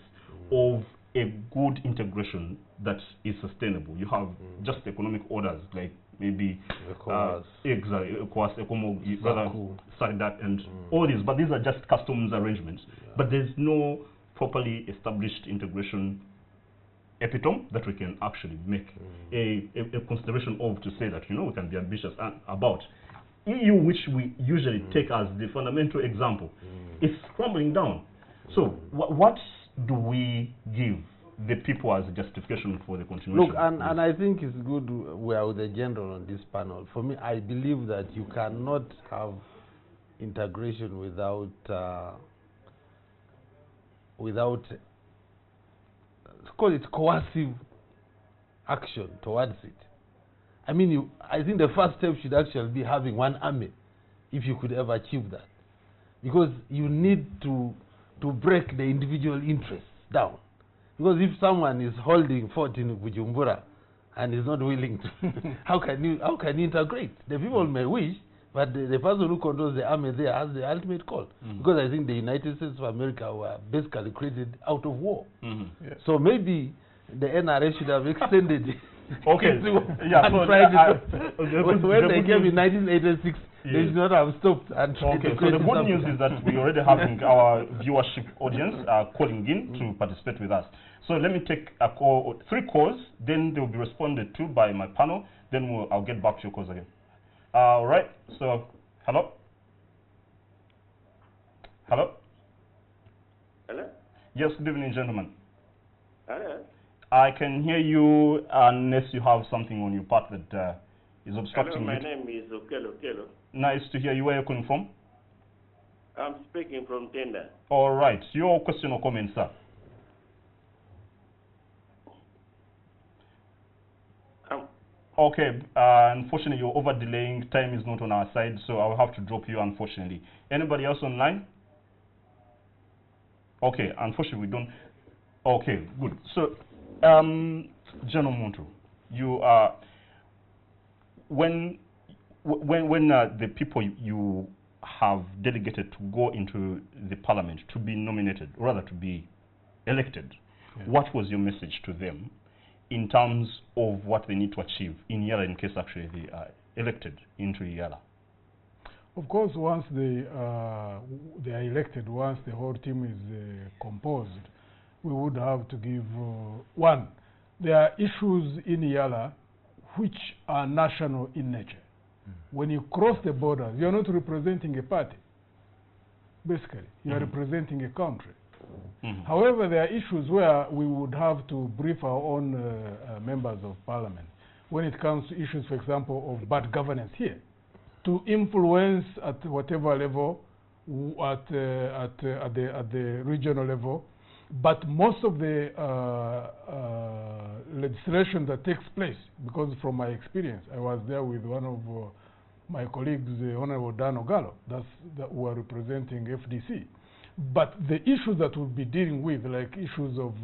of a good integration that is sustainable. You have just economic orders like maybe ECOWAS, SADC, and all these, but these are just customs arrangements. But there's no properly established integration epitome that we can actually make a consideration of, to say that, we can be ambitious about. EU, which we usually take as the fundamental example, is crumbling down. So what do we give the people as a justification for the continuation? Look, and I think it's good we are with the general on this panel. For me, I believe that you cannot have integration without call it coercive action towards it. I mean, I think the first step should actually be having one army, if you could ever achieve that. Because you need to break the individual interests down. Because if someone is holding fort in Bujumbura and is not willing to, how can you integrate? The people may wish, but the person who controls the army there has the ultimate call. Because I think the United States of America were basically created out of war. So maybe the NRA should have extended Okay. when they came in 1986, they should not have stopped. And Okay, so the good news is that we already having our viewership audience calling in to participate with us. So let me take a call, 3 calls, then they will be responded to by my panel, then I'll get back to your calls again. All right, so hello? Hello? Hello? Yes, good evening, gentlemen. Hello? I can hear you unless you have something on your part that is obstructing Hello, you. my name is Okelo. Nice to hear you. Where are you calling from? I'm speaking from Tenda. All right. Your question or comment, sir? Okay. Unfortunately, you're over delaying. Time is not on our side, so I will have to drop you, unfortunately. Anybody else online? Okay. Unfortunately, we don't. Okay, good. So, General Muntu, you are when the people you have delegated to go into the parliament to be nominated, rather to be elected, what was your message to them in terms of what they need to achieve in EALA in case actually they are elected into EALA? Of course, once they are elected, once the whole team is composed, we would have to give, one, there are issues in EALA which are national in nature. When you cross the borders, you're not representing a party. Basically, you're representing a country. However, there are issues where we would have to brief our own members of parliament when it comes to issues, for example, of bad governance here, to influence at whatever level, at the regional level. But most of the legislation that takes place, because from my experience, I was there with one of my colleagues, Honorable Dan Ogalo, who are representing FDC. But the issues that we'll be dealing with, like issues of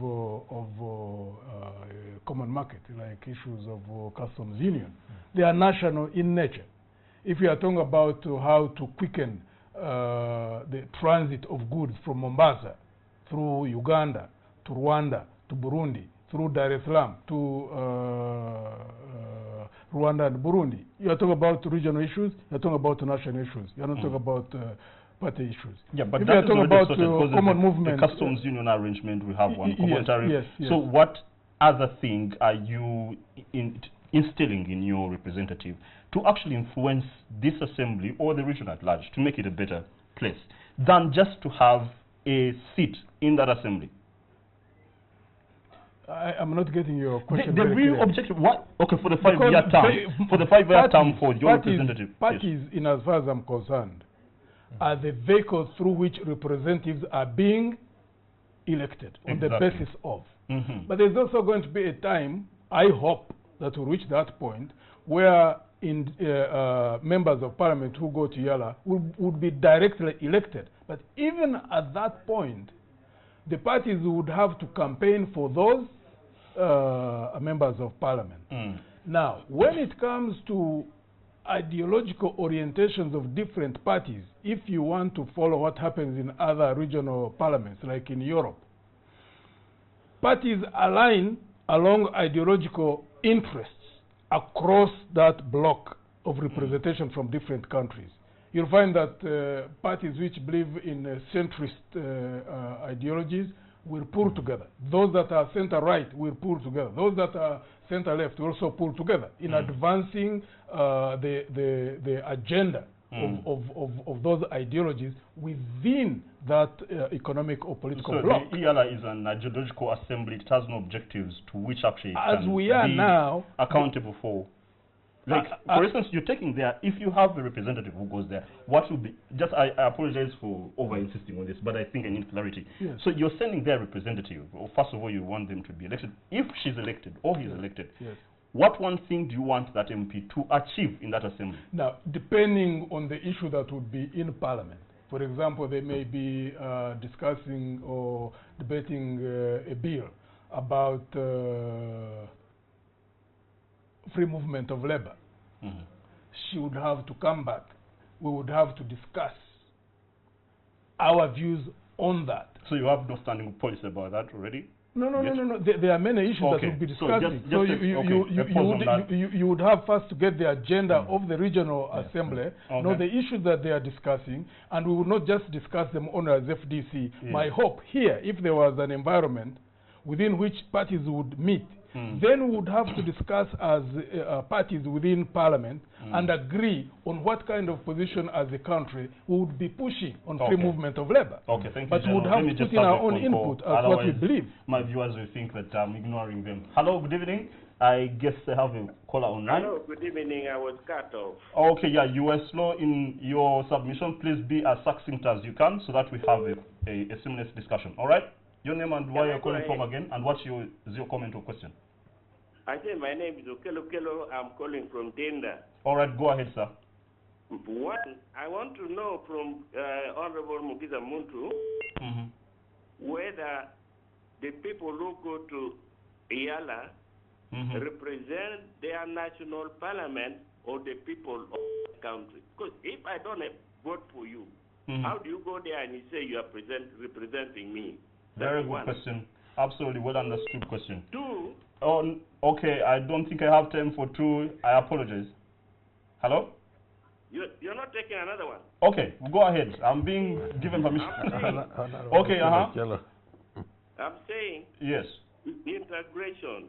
common market, like issues of customs union, they are national in nature. If we are talking about how to quicken the transit of goods from Mombasa through Uganda, to Rwanda, to Burundi, through Dar es Salaam, to Rwanda and Burundi. You are talking about regional issues, you are talking about national issues. You are not talking about party issues. Yeah, but if that you are talking about common movement, the customs union arrangement, we have one common tariff. Yes. So what other thing are you instilling in your representative to actually influence this assembly or the region at large to make it a better place than just to have a seat in that assembly? I'm not getting your question. The real objective, what? Okay, for the 5-year term, for the 5-year term for your representative. Parties, in as far as I'm concerned, are the vehicles through which representatives are being elected on the basis of. But there's also going to be a time, I hope, that we'll reach that point where members of parliament who go to EALA would be directly elected. But even at that point, the parties would have to campaign for those members of parliament. Now, when it comes to ideological orientations of different parties, if you want to follow what happens in other regional parliaments, like in Europe, parties align along ideological interests across that block of representation from different countries. You'll find that parties which believe in centrist ideologies will pull together. Those that are center-right will pull together. Those that are center-left will also pull together in advancing the agenda of those ideologies within that economic or political bloc. So the EALA is an ideological assembly. It has no objectives to which actually it as can we are be now accountable for. Like, for instance, you're taking there, if you have a representative who goes there, what will be, just, I apologize for over-insisting on this, but I think I need clarity. Yes. So you're sending their representative, or first of all, you want them to be elected. If she's elected, or he's elected, what one thing do you want that MP to achieve in that assembly? Now, depending on the issue that would be in Parliament. For example, they may be discussing or debating a bill about free movement of labor. She would have to come back. We would have to discuss our views on that. So you have no standing policy about that already? No. There are many issues that Okay, we'll be so discussing. just So a- okay, you would have first to get the agenda of the regional assembly, know Okay. the issues that they are discussing, and we will not just discuss them only as FDC. My hope here, if there was an environment within which parties would meet, then we would have to discuss as parties within Parliament and agree on what kind of position as a country we would be pushing on free movement of labor. Okay, thank you, But we would General. have Let me to just put in our have a own phone call. input as what we Otherwise, believe. my viewers will think that I'm ignoring them. Hello, good evening. I guess I have a caller online. Hello, good evening. I was cut off. Okay, yeah, you were slow in your submission. Please be as succinct as you can so that we have a seamless discussion. All right? Your name and where you're calling from again, and what's your comment or question? I say my name is Okelo Kelo. I'm calling from Tenda. All right, go ahead, sir. One, I want to know from Honorable Mukiza Muntu whether the people who go to EALA represent their national parliament or the people of the country. Because if I don't vote for you, how do you go there and you say you are representing me? Very good question. Absolutely well understood question. Two. Oh, okay, I don't think I have time for two. I apologize. Hello? You're not taking another one. Okay, go ahead. I'm being given permission. Okay, I'm saying yes. integration.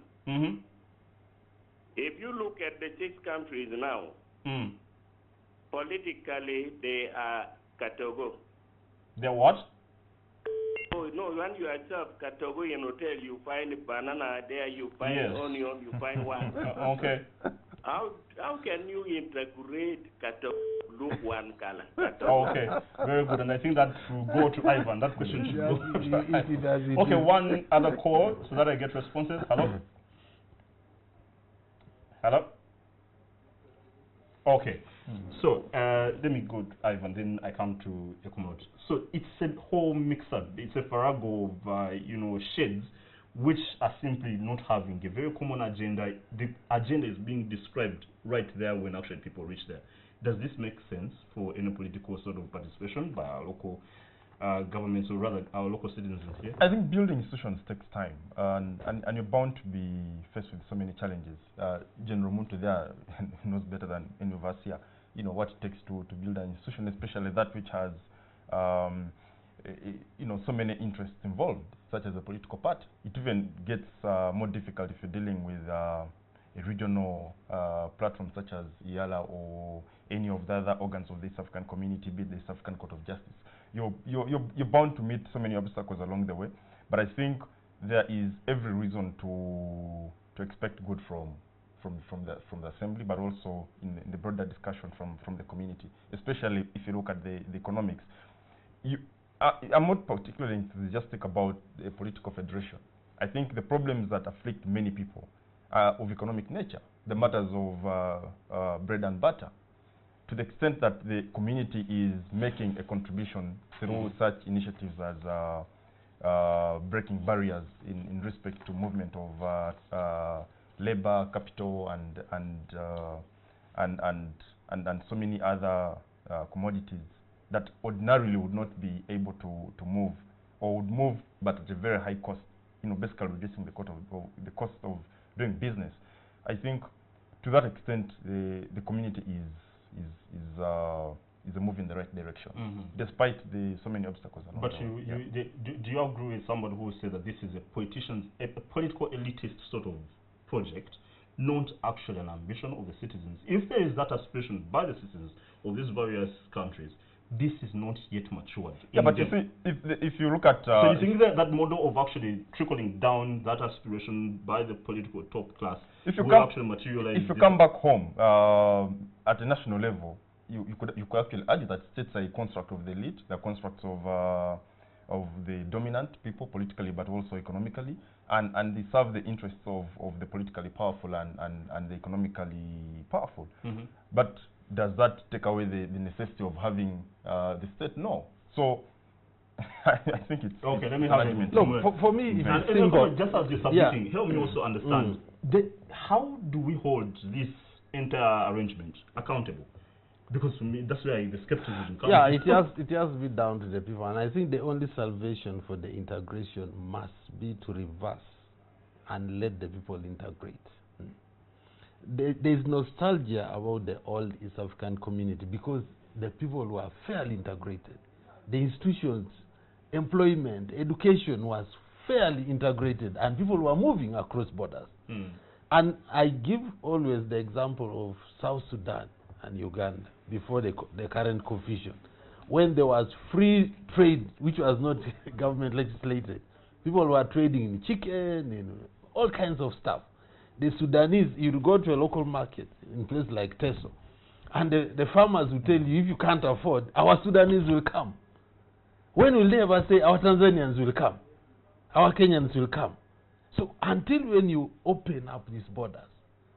If you look at the 6 countries now, politically they are Katogo. They're what? Oh, no, when you are served Katogo in hotel, you find banana there, you find onion, you find one. Okay. How can you integrate Katogo look one color? Okay, very good. And I think that will go to Ivan. That question should go to Ivan. Okay, one other call so that I get responses. Hello? Hello? Okay. So let me go to Ivan, then I come to Ekomot. So it's a whole mix-up. It's a farrago of shades which are simply not having a very common agenda. The agenda is being described right there when actually people reach there. Does this make sense for any political sort of participation by our local governments, or rather our local citizens here? I think building institutions takes time, and you're bound to be faced with so many challenges. General Muntu there knows better than any of us here, what it takes to build an institution, especially that which has so many interests involved, such as a political party. It even gets more difficult if you're dealing with a regional platform such as EALA or any of the other organs of the East African community, be it the East African Court of Justice. You're bound to meet so many obstacles along the way, but I think there is every reason to expect good from the assembly, but also in the broader discussion from the community, especially if you look at the economics. I'm not particularly enthusiastic about a political federation. I think the problems that afflict many people are of economic nature, the matters of bread and butter. To the extent that the community is making a contribution through such initiatives as breaking barriers in respect to movement of labor, capital, and so many other commodities that ordinarily would not be able to move, or would move but at a very high cost, basically reducing the cost of doing business. I think to that extent the community is a move in the right direction, despite so many obstacles along But the way. do you agree with somebody who said that this is a political elitist sort of project, not actually an ambition of the citizens? If there is that aspiration by the citizens of these various countries, this is not yet matured. Yeah, but you see, if you look at... so you think that model of actually trickling down that aspiration by the political top class will actually materialize? If you come back home, at a national level, you could actually argue that states are a construct of the elite, they're constructs of the dominant people politically, but also economically, and they serve the interests of the politically powerful and the economically powerful. But does that take away the necessity of having the state? No. So I think it's okay. Let me have argument. Look, for me, if it's single, just as you're submitting, help me also understand how do we hold this entire arrangement accountable? Because to me, that's where the skepticism comes. Yeah, it has to be down to the people, and I think the only salvation for the integration must be to reverse and let the people integrate. There's nostalgia about the old East African community because the people were fairly integrated. The institutions, employment, education was fairly integrated, and people were moving across borders. And I give always the example of South Sudan and Uganda before the current confusion. When there was free trade, which was not government legislated, people were trading in chicken, in all kinds of stuff. The Sudanese, you'd go to a local market in places like Teso, and the farmers will tell you, if you can't afford, our Sudanese will come. When will they ever say, our Tanzanians will come, our Kenyans will come? So until when you open up these borders,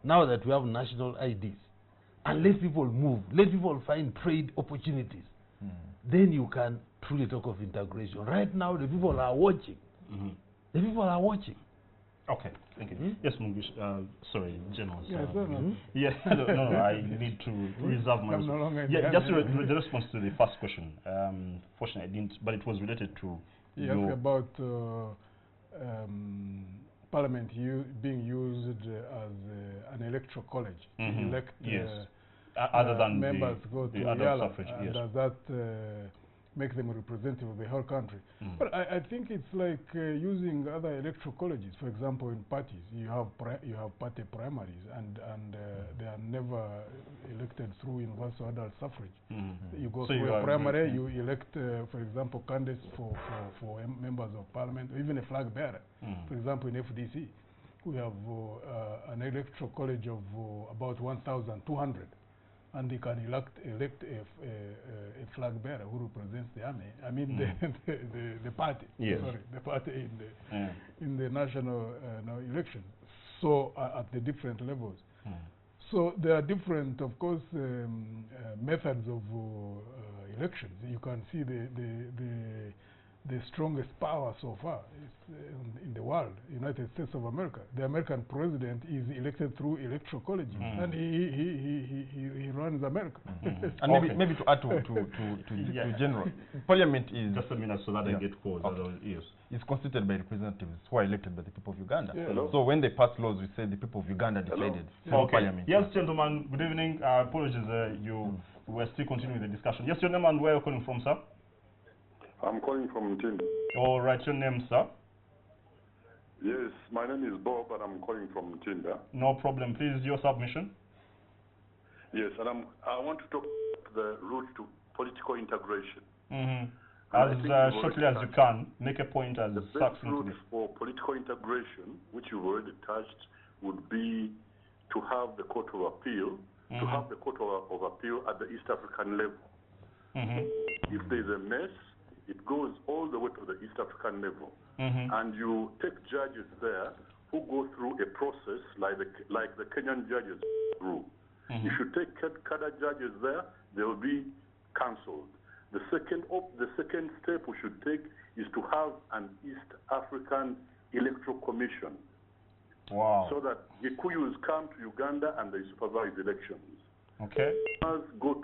now that we have national IDs, and let people move, let people find trade opportunities, then you can truly talk of integration. Right now, the people are watching. The people are watching. Okay, thank you. Yes, Mungish, sorry, General. Yes, No, I need to reserve my response. Yeah, just the response to the first question. Fortunately, I didn't, but it was related to about Parliament being used as an electoral college to elect other than members go to EALA, yes. Does that make them representative of the whole country? But I think it's like using other electoral colleges. For example, in parties, you have party primaries, and they are never elected through universal adult suffrage. You go through a primary, you elect, for example, candidates for members of parliament, or even a flag bearer. For example, in FDC, we have an electoral college of about 1,200. And they can elect a flag bearer who represents the army. I mean the party. Yes. Sorry, the party in the national election. So at the different levels. So there are different, of course, methods of elections. You can see the strongest power so far is in the world, United States of America. The American president is elected through electoral college, and he runs America. And maybe to add to General, Parliament is just a minute so that I get calls. Yes, it's constituted by representatives who are elected by the people of Uganda. Yeah. So when they pass laws, we say the people of Uganda decided for Parliament. Yes, gentlemen. Good evening. Apologies, we're still continuing the discussion. Yes, your name and where you're calling from, sir? I'm calling from Tinda. All right, your name, sir? Yes, my name is Bob, and I'm calling from Tinda. No problem. Please, your submission. Yes, and I want to talk about the route to political integration. As shortly as you can, make a point as the best route for political integration, which you've already touched, would be to have the Court of Appeal, to have the Court of Appeal at the East African level. If there's a mess, it goes all the way to the East African level. And you take judges there who go through a process like the Kenyan judges do. If you take cadre judges there, they will be cancelled. The second step we should take is to have an East African Electoral Commission. Wow. So that Gikuyus come to Uganda and they supervise elections. Okay. Go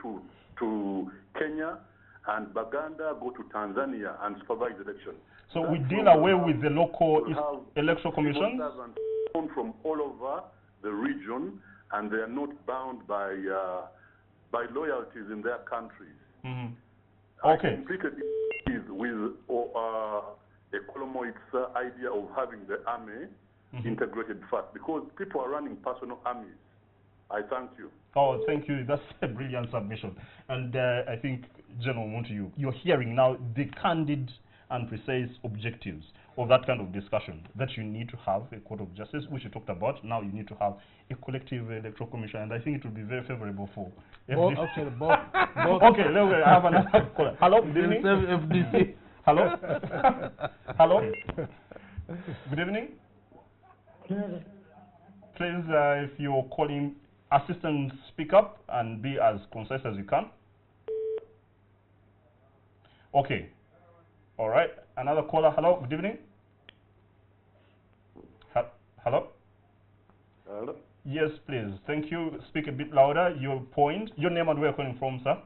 to Kenya, and Baganda go to Tanzania and supervise elections. So we deal away with the local electoral commissions? From all over the region, and they are not bound by loyalties in their countries. Okay. I completely agree with Ekolomoit's idea of having the army integrated first, because people are running personal armies. I thank you. Oh, thank you. That's a brilliant submission. And I think, General Montu, you're hearing now the candid and precise objectives of that kind of discussion, that you need to have a court of justice, which you talked about. Now you need to have a collective electoral commission, and I think it will be very favorable for FDC. Okay, I have another caller. Hello, good evening. FDC. Hello? Hello? Good evening. Please, if you're calling, assistant, speak up and be as concise as you can. Okay. All right. Another caller. Hello. Good evening. Hello. Hello. Yes, please. Thank you. Speak a bit louder. Your point, your name and where you're calling from, sir.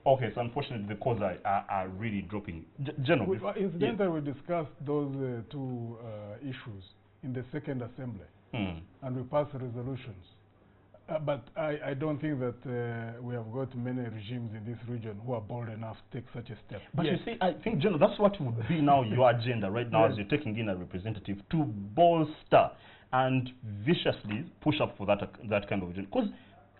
Okay, so unfortunately the calls are really dropping. General, incidentally, we discussed those two issues in the second assembly, and we passed resolutions. But I don't think that we have got many regimes in this region who are bold enough to take such a step. But you see, I think, General, that's what would be now your agenda right now as you're taking in a representative to bolster and viciously push up for that kind of agenda. Because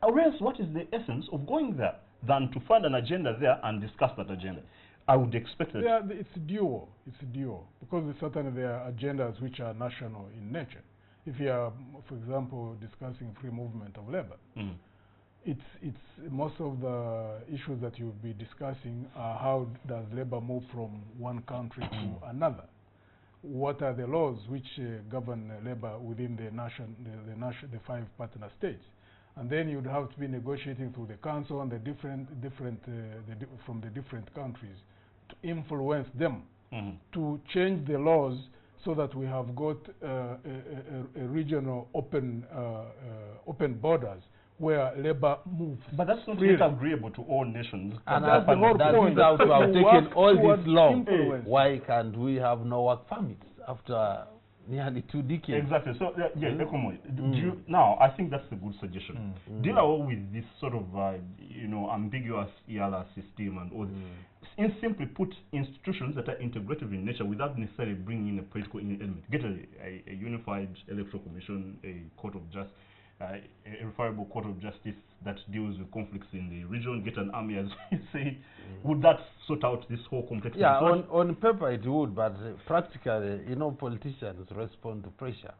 else, what is the essence of going there than to find an agenda there and discuss that agenda? I would expect that. Yeah, it's dual. It's dual. Because certainly there are agendas which are national in nature. If you are, for example, discussing free movement of labor, it's most of the issues that you'll be discussing are how does labor move from one country to another? What are the laws which govern labor within the 5 partner states? And then you'd have to be negotiating through the council and from the different countries to influence them to change the laws so that we have got a regional open borders where labor moves. But that's not yet agreeable to all nations. And that's the whole point. That we have taken all this long. Why can't we have no work permits after nearly 2 decades? Exactly. So, now, I think that's a good suggestion. Deal all with this sort of, ambiguous EALA system and all. Simply put institutions that are integrative in nature without necessarily bringing in a political element. Get a unified electoral commission, a court of justice, a referable court of justice that deals with conflicts in the region. Get an army, as you say. Would that sort out this whole complexity? Yeah, on paper it would, but practically, politicians respond to pressure.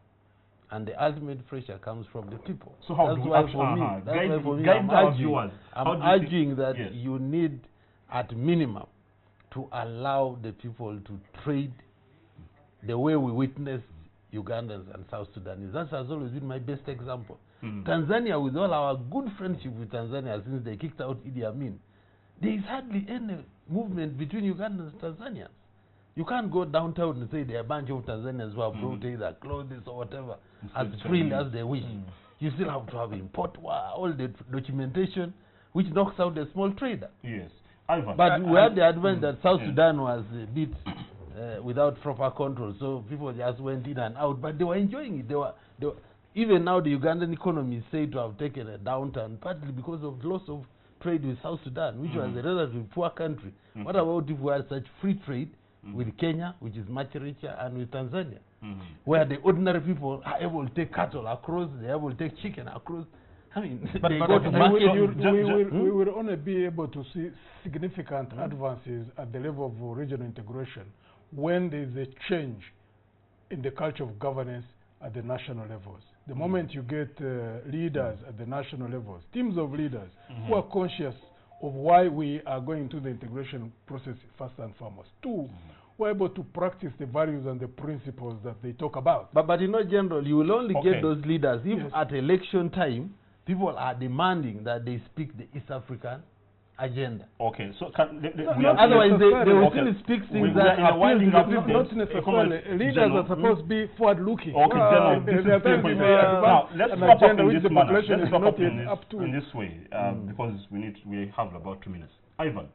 And the ultimate pressure comes from the people. So how that's do why for me, I'm arguing that you need, at minimum, to allow the people to trade the way we witnessed Ugandans and South Sudanese. That has always been my best example. Tanzania, with all our good friendship with Tanzania since they kicked out Idi Amin, there is hardly any movement between Ugandans and Tanzanians. You can't go downtown and say there are a bunch of Tanzanians who have brought either clothes or whatever as freely as they wish. You still have to have import all the documentation, which knocks out the small trader. Yes. Ivan, but we had the advantage that South Sudan was a bit without proper control, so people just went in and out, but they were enjoying it. They were even now the Ugandan economy is said to have taken a downturn, partly because of loss of trade with South Sudan, which was a relatively poor country. What about if we had such free trade with Kenya, which is much richer, and with Tanzania, where the ordinary people are able to take cattle across, they're able to take chicken across? I mean, but we will only be able to see significant advances at the level of regional integration when there is a change in the culture of governance at the national levels. The moment you get leaders at the national levels, teams of leaders who are conscious of why we are going to the integration process first and foremost. 2, we're able to practice the values and the principles that they talk about. But General, you will only get those leaders if at election time people are demanding that they speak the East African agenda. Okay, so otherwise they will still speak things that are winding up. Not necessarily. Leaders are supposed to be forward-looking. Okay, now let's stop up in this manner. Let's stop up in this way because we have about 2 minutes. Ivan,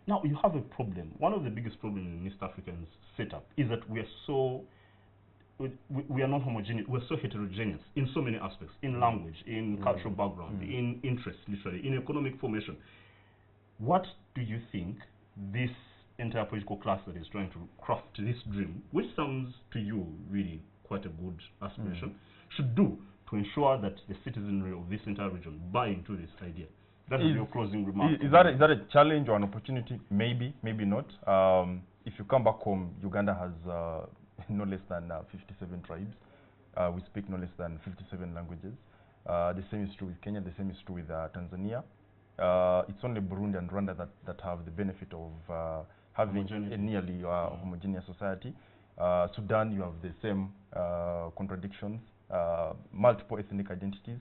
now you have a problem. One of the biggest problems in East African setup is that we are not homogeneous. We're so heterogeneous in so many aspects, in language, in cultural background, in interests, literally, in economic formation. What do you think this entire political class that is trying to craft this dream, which sounds to you really quite a good aspiration, should do to ensure that the citizenry of this entire region buy into this idea? That is your closing remark. Is that a challenge or an opportunity? Maybe, maybe not. If you come back home, Uganda has no less than 57 tribes. We speak no less than 57 languages. The same is true with Kenya, the same is true with Tanzania. It's only Burundi and Rwanda that have the benefit of having a nearly homogeneous society. Sudan, you have the same contradictions, multiple ethnic identities.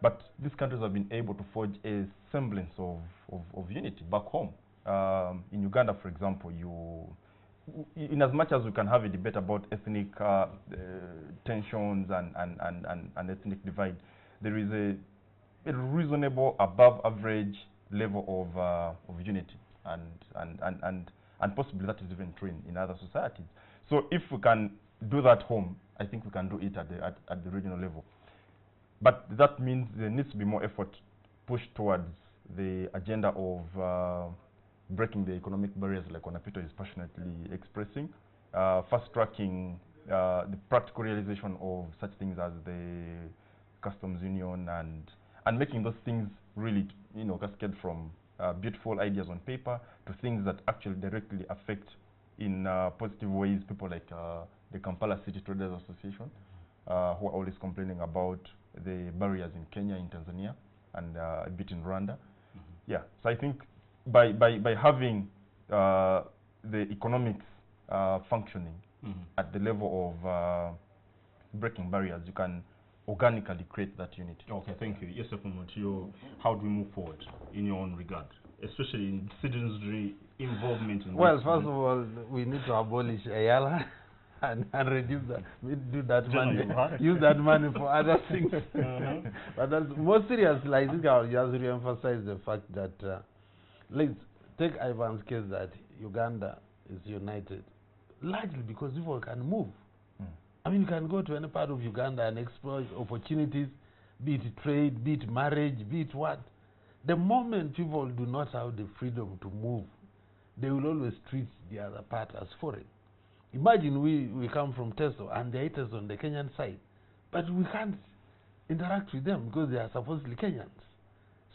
But these countries have been able to forge a semblance of unity back home. In Uganda, for example, in as much as we can have a debate about ethnic tensions and ethnic divide, there is a reasonable above average level of unity, and possibly that is even true in other societies. So if we can do that home, I think we can do it at the regional level. But that means there needs to be more effort pushed towards the agenda of breaking the economic barriers, like Wanapito is passionately expressing, fast-tracking the practical realization of such things as the customs union, and making those things really, cascade from beautiful ideas on paper to things that actually directly affect in positive ways people like the Kampala City Traders Association, who are always complaining about the barriers in Kenya, in Tanzania, and a bit in Rwanda. Yeah, so I think by having the economics functioning at the level of breaking barriers, you can organically create that unity. Okay, thank you. Yes, how do we move forward in your own regard, especially in citizenry involvement in Well, first of all, we need to abolish EALA and reduce that. We do that money, use that money for other things. But that's more seriously, I think I'll just re-emphasize the fact that let's take Ivan's case, that Uganda is united largely because people can move. I mean, you can go to any part of Uganda and explore opportunities, be it trade, be it marriage, be it what. The moment people do not have the freedom to move, they will always treat the other part as foreign. Imagine we come from Teso and they hate us on the Kenyan side, but we can't interact with them because they are supposedly Kenyans.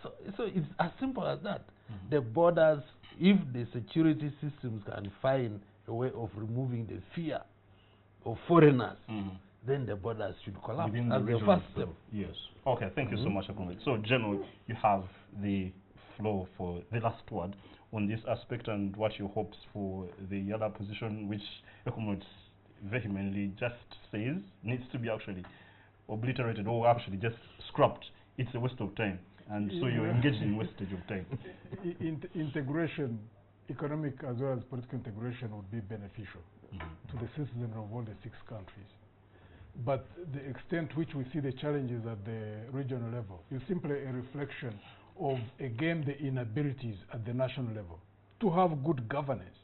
So it's as simple as that. The borders, if the security systems can find a way of removing the fear of foreigners, then the borders should collapse as the first step. Yes. Okay, thank you so much, Akumit. So, General, you have the floor for the last word on this aspect and what your hopes for the other position, which Akumit vehemently just says needs to be actually obliterated or actually just scrapped. It's a waste of time. And so you're engaged in wastage of time. Integration, economic as well as political integration, would be beneficial to the citizens of all the 6 countries. But the extent which we see the challenges at the regional level is simply a reflection of, again, the inabilities at the national level to have good governance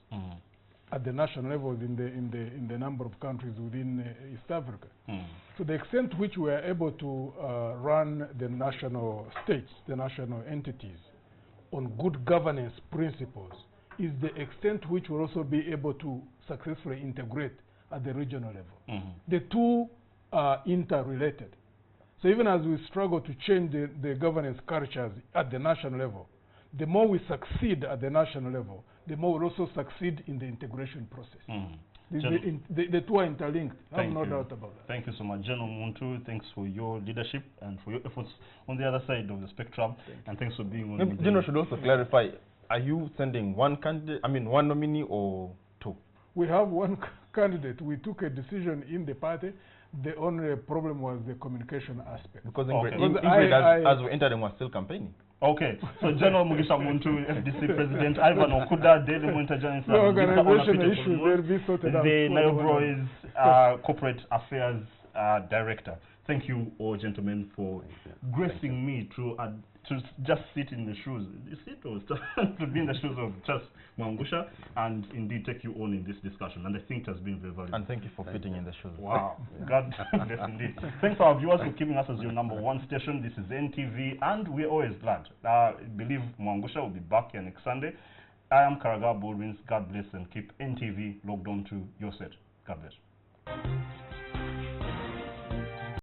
at the national level in the number of countries within East Africa. To the extent which we are able to run the national states, the national entities, on good governance principles, is the extent which we'll also be able to successfully integrate at the regional level. The two are interrelated. So even as we struggle to change the governance cultures at the national level, the more we succeed at the national level, the more we'll also succeed in the integration process. The two are interlinked. I have no doubt about that. Thank you so much. General Muntu, thanks for your leadership and for your efforts on the other side of the spectrum. And thanks for being on. General should also clarify, are you sending one candidate, one nominee or 2? We have one candidate. We took a decision in the party. The only problem was the communication aspect. Because Ingrid, as we entered, was still campaigning. Okay, so General Mugisha Muntu, FDC President, Ivan Okuda, Daily Monitor Journalist, the organization issue will be sorted out. The Nairobi's Corporate Affairs Director. Thank you all, gentlemen, for gracing me to just sit in the shoes. To be in the shoes of Charles Mwangusha and indeed take you on in this discussion. And I think it has been very valuable. And thank you for fitting in the shoes. Wow. God bless indeed. Thanks to our viewers for keeping us as your #1 station. This is NTV, and we're always glad. I believe Mwangusha will be back here next Sunday. I am Karaga Baldwins. God bless and keep NTV logged on to your set. God bless.